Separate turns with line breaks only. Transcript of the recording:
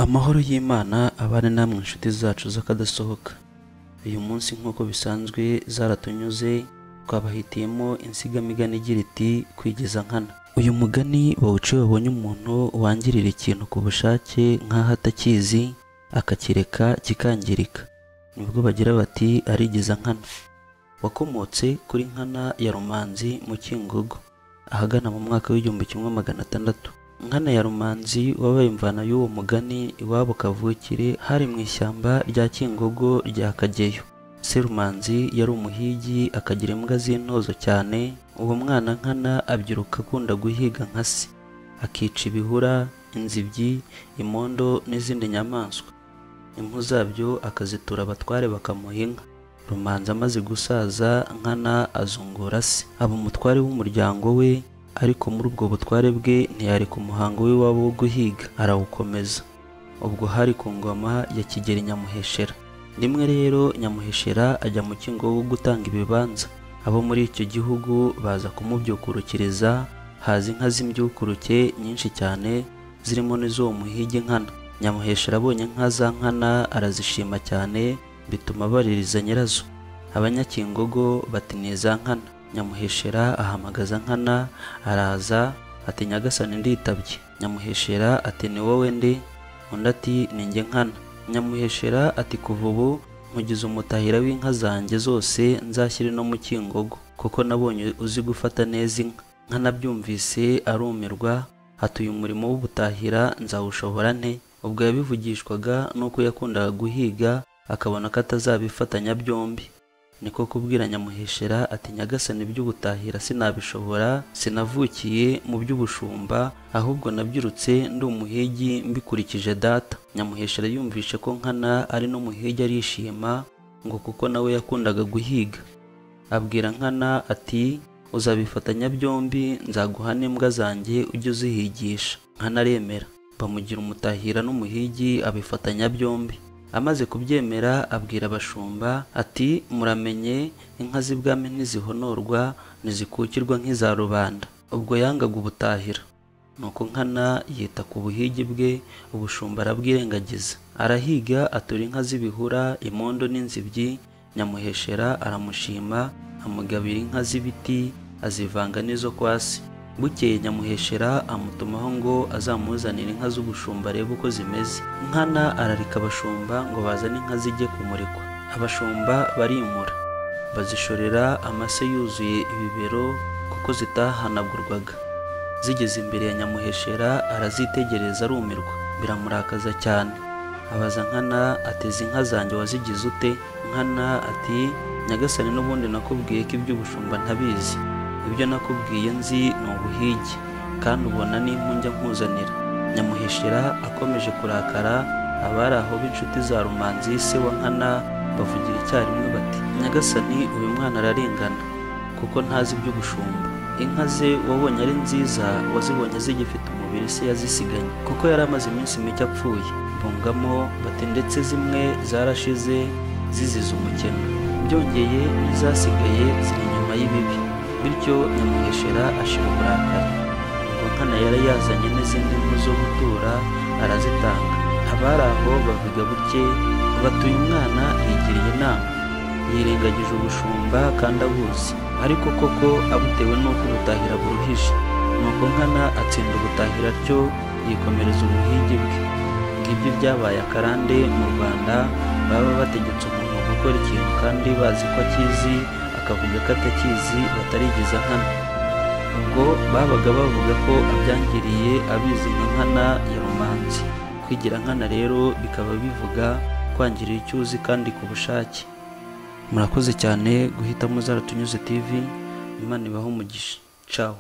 Amahoro y'Imana abane namwe inshuti zacu z'akadasohoka. Uyu munsi nk'uko bisanzwe zaratunyuze twabahitiyemo insigamigani igira iti kwigiza nkana. Uyu mugani bawuciye babonye umuntu wangirira ikintu ku bushake nk'aho atakizi akakireka kikangirika, nibwo bagira bati arigiza nkana. Wakomotse kuri Nkana ya Rumanzi mu Kingogo ahagana mu mwaka w'1600. Nkana ya Rumanzi wabaye imvana y'uwo mugani iwabo kavukire hari mu ishyamba rya Kingogo rya Kageyo. Serumanzi yari umuhigi akagira imbwa z'intozo cyane. Uwo mwana Nkana abyiruka akunda guhiga nka se, akica ibihura, inzibyi, imondo n'izindi nyamaswa. Impu zabyo akazitura abatware bakamuha inka. Rumanzi amaze gusaza, Nkana azungura se aba umutware w'umuryango we, ariko muri ubwo butware bwe ntiyareka umuhango we wabo wo guhiga, arawukomeza. Ubwo hari ku ngoma ya Kigeli Nyamuheshera. Rimwe rero Nyamuheshera ajya mu Kingogo gutanga ibibanza. Abo muri icyo gihugu baza kumubyukurukiriza, haza inka z'imbyukuruke nyinshi cyane zirimo n'iz'uwo muhigi Nkana. Nyamuheshera abonye inka za Nkana arazishima cyane, bituma baririza nyirazo. Abanyakingogo bati ni iza Nkana. Nyamuheshera ahamagaza Nkana, araza ati nyagasani nditabye. Nyamuheshera ati ni wowe nde? Undi ati ni njye Nkana. Nyamuheshera ati kuva ubu nkugize umutahira w'inka zanjye zose nzashyire no mu Kingogo, kuko nabonye uzi gufata neza inka. Nkana byumvise arumirwa, ati uyu murimo w'ubutahira nzawushobora nte? Ubwo yabivugishwaga nuko yakundaga guhiga akabona ko atazabifatanya byombi. Niko kubwira Nyamuheshera ati nyagasani by'ubutahira sinabishobora, sinavukiye mu by'ubushumba, ahubwo nabyirutse ndi umuhigi mbikurikije data. Nyamuheshera yumvishe ko Nkana ari n'umuhigi arishima, ngo kuko nawe yakundaga guhiga. Abwira Nkana ati uzabifatanya byombi, nzaguha n'imbwa zanjye ujye uzihigisha. Nkana aremera, bamugira umutahira n'umuhigi abifatanya byombi. Amaze kubyemera abwira abashumba ati muramenye inka z'ibwami ntizihonorwa ntizikukirwa nk'iza rubanda. Ubwo yangaga ubutahira. Nuko Nkana yita ku buhigi bwe, ubushumba arabwirengagiza. Arahiga atura inka z'ibihura, imondo n'inzibyi. Nyamuheshera aramushima, amugabira inka z'ibiti azivanga n'izo kwa se. Bukeye Nyamuheshera amutumaho ngo azamuzanire inka z'ubushumba arebe uko zimeze. Nkana ararika abashumba ngo bazane inka zijye kumurikwa. Abashumba barimura, bazishorera amase yuzuye ibibero kuko zitahanagurwaga. Zigeze imbere ya Nyamuheshera arazitegereza arumirwa, biramurakaza cyane. Abaza Nkana ati izi nka zanjye wazigize ute? Nkana ati nyagasani n'ubundi nakubwiye ko iby'ubushumba ntabizi. Ibyo nakubwiye nzi ni ubuhigi, kandi ubona n'impu njya nkuzanira. Nyamuheshera akomeje kurakara, abari aho b'inshuti za Rumanzi se wa Nkana bavugira icyarimwe bati nyagasani uyu mwana ararengana, kuko ntazi iby'ubushumba. Inka ze wabonye ari nziza, wazibonye zigifite umubiri se yazisiganye, kuko yari amaze iminsi mike apfuye. Bungamo bati ndetse zimwe zarashize zizize umukeno, byongeye n'izasigaye ziri inyuma y'ibibi. Bityo Nyamuheshera ashira uburakari. Ubwo Nkana yari yazanye n'izindi mpu zo gutura arazitanga. Abari aho bavuga buke batuye umwana yigiriye inama, yirengagije ubushumba kandi abuzi, ariko koko abutewe n'uko ubutahira buruhije. Nuko Nkana atsinda ubutahira atyo yikomereza ubuhigi bwe. Ngibyo byabaye akarande mu Rwanda, baba bategetse umuntu gukora ikintu kandi bazi ko akizi, akavuga ko atakizi batarigiza Nkana. Ubwo babaga bavuga ko abyangiriye abizi nka Nkana ya Rumanzi. Kwigira Nkana rero bikaba bivuga kwangirira icyo uzi kandi ku bushake. Murakoze cyane guhitamo Zaratunyuze TV. Imana ibahe umugisha. Ciao.